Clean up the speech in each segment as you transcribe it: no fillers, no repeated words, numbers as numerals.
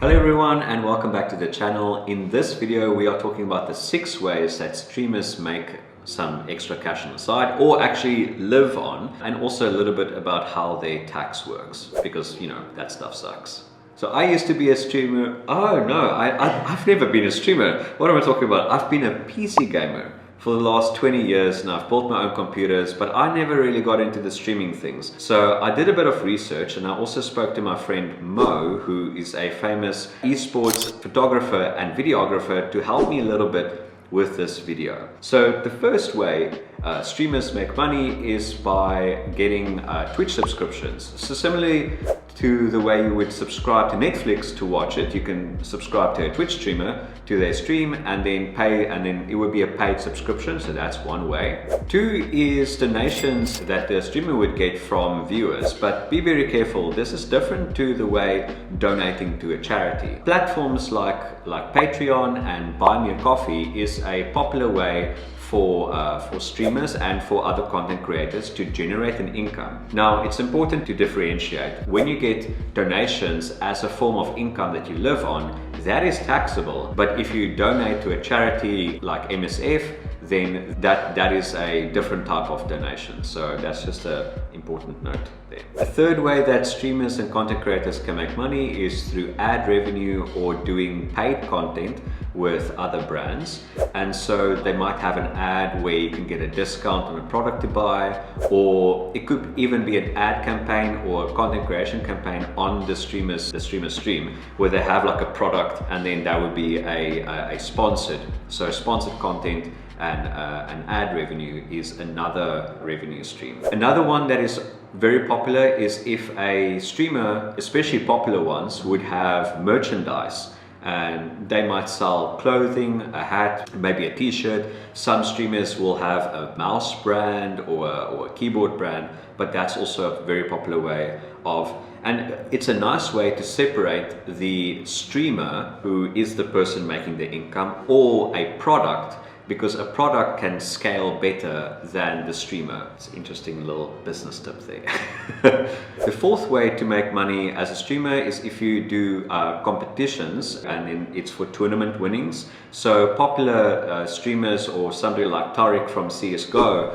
Hello everyone and welcome back to the channel. In this video we are talking about the 6 ways that streamers make some extra cash on the side or actually live on, and also a little bit about how their tax works, because you know that stuff sucks. So I used to be a streamer. Oh no, I've never been a streamer. What am I talking about? I've been a PC gamer for the last 20 years and I've built my own computers, but I never really got into the streaming things. So I did a bit of research and I also spoke to my friend Mo, who is a famous esports photographer and videographer, to help me a little bit with this video. So the first way streamers make money is by getting Twitch subscriptions. So similarly to the way you would subscribe to Netflix to watch it, you can subscribe to a Twitch streamer to their stream and then pay, and then it would be a paid subscription. So that's one way. 2 is donations that the streamer would get from viewers, but be very careful. This is different to the way donating to a charity. Platforms like Patreon and Buy Me a Coffee is a popular way for streamers and for other content creators to generate an income. Now, it's important to differentiate. When you get donations as a form of income that you live on, that is taxable. But if you donate to a charity like MSF, then that is a different type of donation. So that's just an important note there. The third way that streamers and content creators can make money is through ad revenue or doing paid content with other brands. And so they might have an ad where you can get a discount on a product to buy, or it could even be an ad campaign or a content creation campaign on the streamer's stream, where they have like a product and then that would be a sponsored. So sponsored content and an ad revenue is another revenue stream. Another one that is very popular is if a streamer, especially popular ones, would have merchandise, and they might sell clothing, a hat, maybe a t-shirt. Some streamers will have a mouse brand or a keyboard brand, but that's also a very popular way of, and it's a nice way to separate the streamer, who is the person making the income, or a product, because a product can scale better than the streamer. It's an interesting little business tip there. The fourth way to make money as a streamer is if you do competitions, and then it's for tournament winnings. So popular streamers, or somebody like Tariq from CSGO,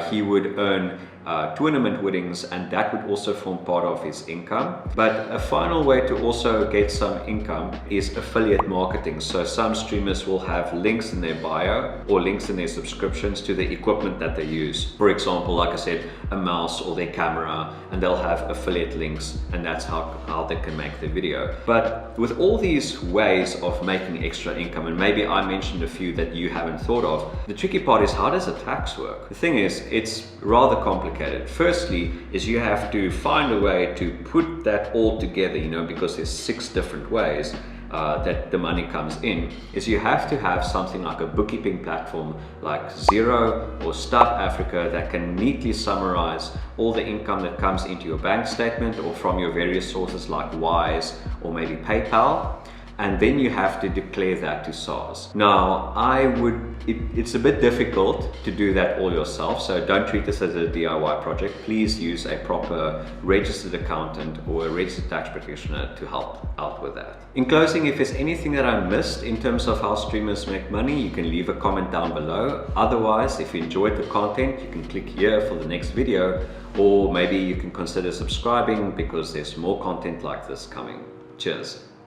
he would earn tournament winnings, and that would also form part of his income. But a final way to also get some income is affiliate marketing. So some streamers will have links in their bio or links in their subscriptions to the equipment that they use. For example, like I said, a mouse or their camera, and they'll have affiliate links, and that's how they can make the video. But with all these ways of making extra income, and maybe I mentioned a few that you haven't thought of, the tricky part is, how does the tax work? The thing is, it's rather complicated. Firstly is you have to find a way to put that all together, you know, because there's 6 different ways that the money comes in. Is you have to have something like a bookkeeping platform like Xero or Start Africa that can neatly summarize all the income that comes into your bank statement or from your various sources like Wise or maybe PayPal. And then you have to declare that to SARS. Now, it's a bit difficult to do that all yourself, so don't treat this as a DIY project. Please use a proper registered accountant or a registered tax practitioner to help out with that. In closing, if there's anything that I missed in terms of how streamers make money, you can leave a comment down below. Otherwise, if you enjoyed the content, you can click here for the next video, or maybe you can consider subscribing because there's more content like this coming. Cheers.